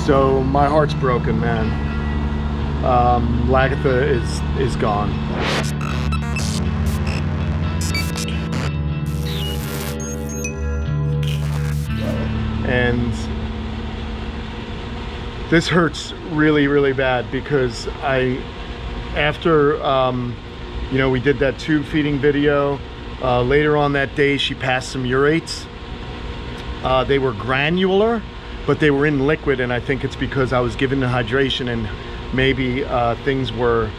So my heart's broken, man. Lagertha is gone. And this hurts really, really bad because after you know, we did that tube feeding video, later on that day she passed some urates. They were granular, but they were in liquid, and I think it's because I was giving the hydration and maybe things were,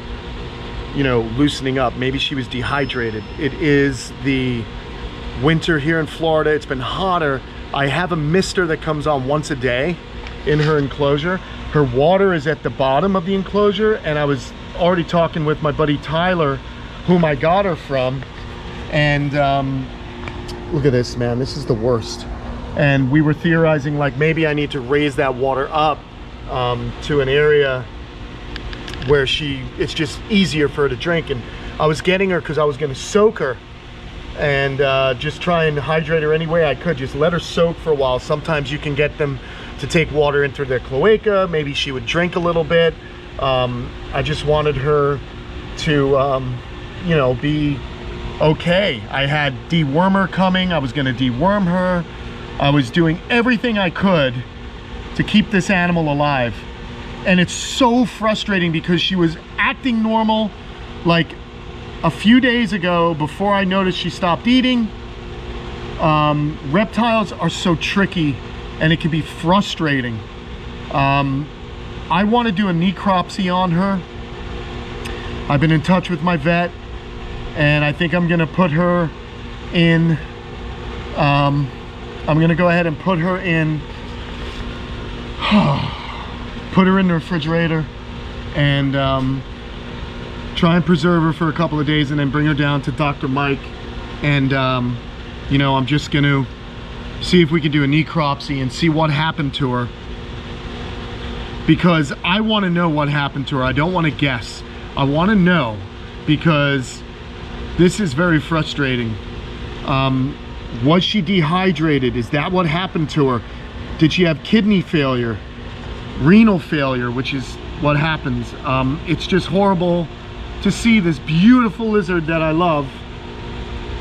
you know, loosening up. Maybe she was dehydrated. It is the winter here in Florida. It's been hotter. I have a mister that comes on once a day in her enclosure. Her water is at the bottom of the enclosure, and I was already talking with my buddy Tyler, whom I got her from, and look at this, man. This is the worst. And we were theorizing, like, maybe I need to raise that water up to an area where it's just easier for her to drink. And I was getting her because I was going to soak her and just try and hydrate her any way I could. Just let her soak for a while. Sometimes you can get them to take water into their cloaca. Maybe she would drink a little bit. I just wanted her to you know, be okay. I had dewormer coming. I was going to deworm her. I was doing everything I could to keep this animal alive. And it's so frustrating because she was acting normal like a few days ago before I noticed she stopped eating. Reptiles are so tricky and it can be frustrating. I want to do a necropsy on her. I've been in touch with my vet, and I think I'm going to put her in, I'm going to go ahead and put her in the refrigerator and try and preserve her for a couple of days, and then bring her down to Dr. Mike. And you know, I'm just going to see if we can do a necropsy and see what happened to her, because I want to know what happened to her. I don't want to guess. I want to know, because this is very frustrating. Was she dehydrated? Is that what happened to her? Did she have kidney failure, renal failure, which is what happens? It's just horrible to see this beautiful lizard that I love.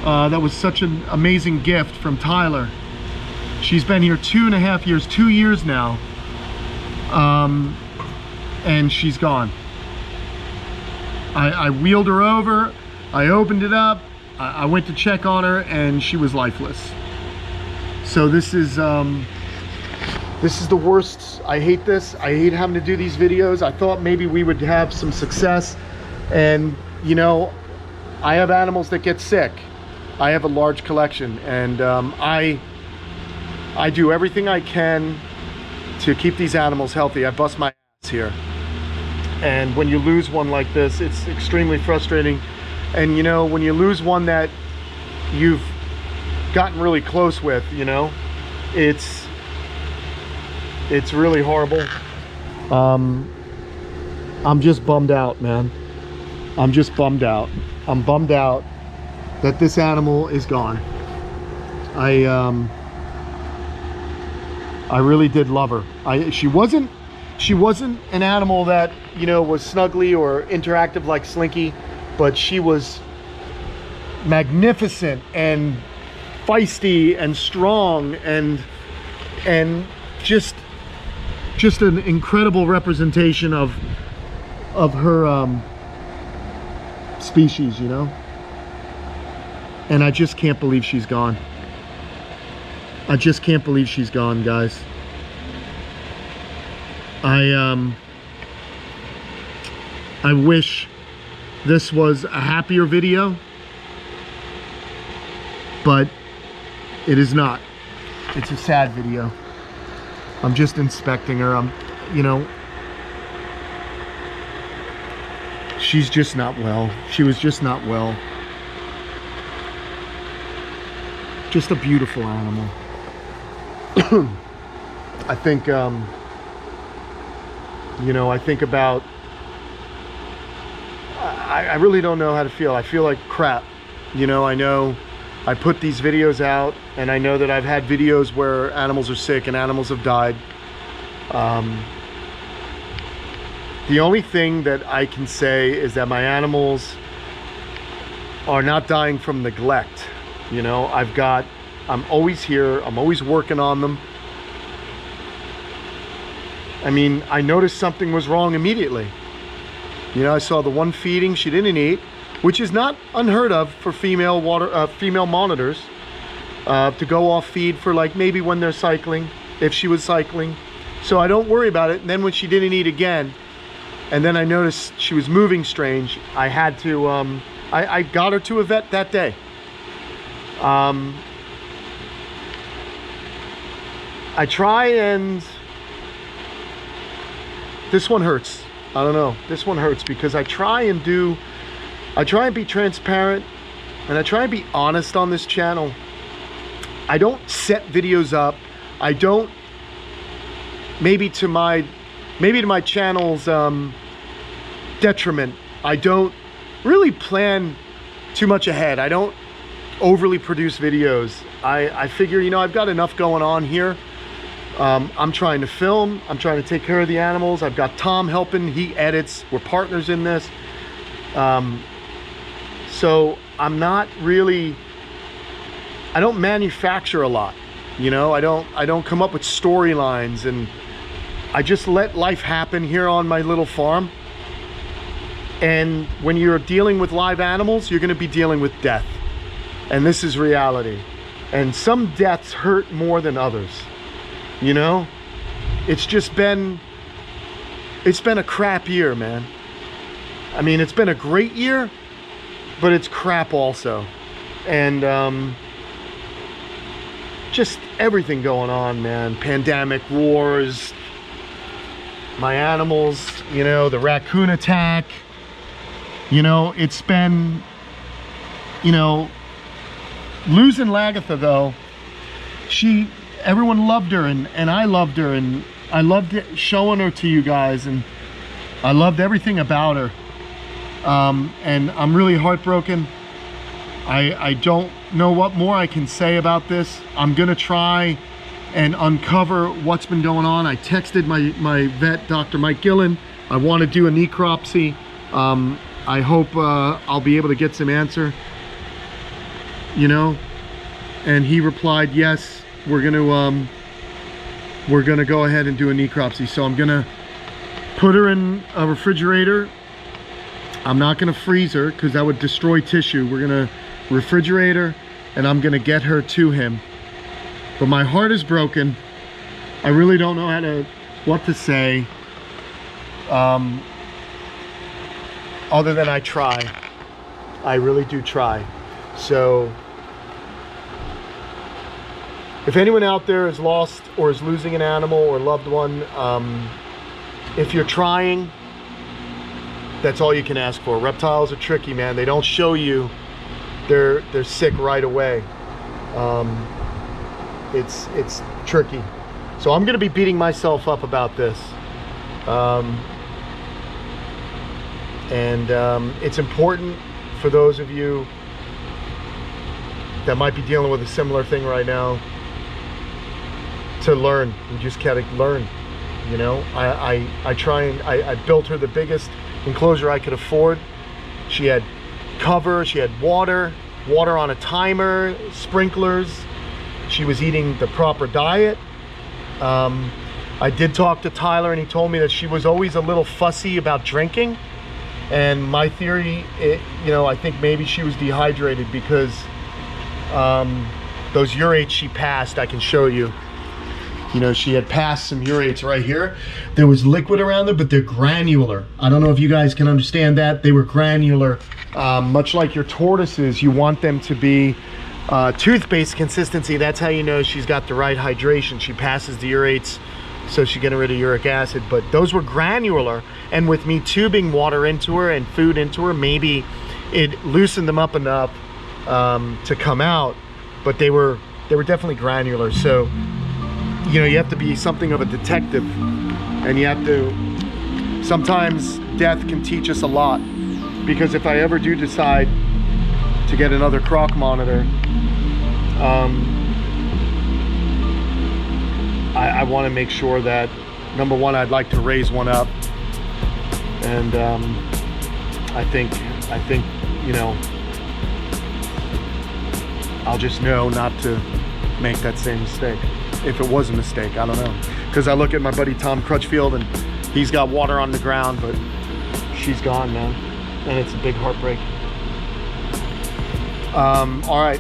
That was such an amazing gift from Tyler. She's been here 2.5 years, 2 years now. And she's gone. I wheeled her over, I opened it up, I went to check on her, and she was lifeless. So this is the worst. I hate this. I hate having to do these videos. I thought maybe we would have some success, and you know, I have animals that get sick. I have a large collection, and I do everything I can to keep these animals healthy. I bust my ass here. And when you lose one like this, it's extremely frustrating. And you know, when you lose one that you've gotten really close with, you know, it's really horrible. I'm just bummed out, man. I'm just bummed out. I'm bummed out that this animal is gone. I really did love her. She wasn't an animal that, you know, was snuggly or interactive like Slinky, but she was magnificent and feisty and strong and just an incredible representation of her species, you know. And I just can't believe she's gone. I just can't believe she's gone, guys. I wish this was a happier video, but it is not. It's a sad video. I'm just inspecting her. You know, she's just not well. She was just not well. Just a beautiful animal. I think, you know, I think about, I really don't know how to feel. I feel like crap. You know I put these videos out, and I know that I've had videos where animals are sick and animals have died. The only thing that I can say is that my animals are not dying from neglect. You know, I'm always here, I'm always working on them. I mean, I noticed something was wrong immediately. You know, I saw the one feeding she didn't eat, which is not unheard of for female monitors, to go off feed for like maybe when they're cycling, if she was cycling. So I don't worry about it. And then when she didn't eat again, and then I noticed she was moving strange, I had to, I got her to a vet that day. I try and, this one hurts. I don't know, this one hurts because I try and be transparent, and I try and be honest on this channel. I don't set videos up. I don't, maybe to my channel's detriment, I don't really plan too much ahead. I don't overly produce videos. I figure, you know, I've got enough going on here. I'm trying to film, I'm trying to take care of the animals. I've got Tom helping, he edits, we're partners in this. So I'm not really, I don't manufacture a lot, you know, I don't come up with storylines, and I just let life happen here on my little farm. And when you're dealing with live animals, you're gonna be dealing with death. And this is reality. And some deaths hurt more than others. You know, it's been a crap year, man. I mean, it's been a great year, but it's crap also. And just everything going on, man. Pandemic, wars, my animals, you know, the raccoon attack. You know, it's been, you know, losing Lagertha though, everyone loved her, and I loved her, and I loved showing her to you guys, and I loved everything about her. And I'm really heartbroken. I don't know what more I can say about this. I'm gonna try and uncover what's been going on. I texted my vet, Dr. Mike Gillen. I want to do a necropsy. I hope I'll be able to get some answer, you know. And he replied, yes, we're gonna go ahead and do a necropsy. So I'm gonna put her in a refrigerator. I'm not gonna freeze her because that would destroy tissue. We're gonna refrigerate her, and I'm gonna get her to him. But my heart is broken. I really don't know what to say, other than I try. I really do try. So if anyone out there is lost or is losing an animal or loved one, if you're trying, that's all you can ask for. Reptiles are tricky, man. They don't show you they're sick right away. It's tricky. So I'm gonna be beating myself up about this. It's important for those of you that might be dealing with a similar thing right now to learn. You just gotta learn, you know. I built her the biggest enclosure I could afford. She had cover, she had water on a timer, sprinklers. She was eating the proper diet. I did talk to Tyler, and he told me that she was always a little fussy about drinking. And my theory, you know, I think maybe she was dehydrated because those urates she passed, I can show you. You know, she had passed some urates right here. There was liquid around them, but they're granular. I don't know if you guys can understand that. They were granular. Much like your tortoises, you want them to be toothpaste consistency. That's how you know she's got the right hydration. She passes the urates, so she's getting rid of uric acid. But those were granular, and with me tubing water into her and food into her, maybe it loosened them up enough to come out. But they were definitely granular. So, you know, you have to be something of a detective, and you have to, sometimes death can teach us a lot, because if I ever do decide to get another croc monitor, I want to make sure that, number one, I'd like to raise one up And I think, you know, I'll just know not to make that same mistake. If it was a mistake, I don't know. Because I look at my buddy Tom Crutchfield and he's got water on the ground, but she's gone, man. And it's a big heartbreak. All right.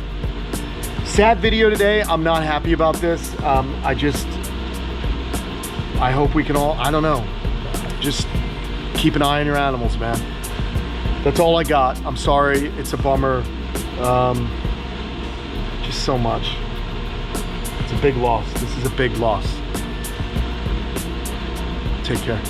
Sad video today. I'm not happy about this. I hope we can all, I don't know. Just keep an eye on your animals, man. That's all I got. I'm sorry. It's a bummer. Just so much. It's a big loss. This is a big loss. Take care.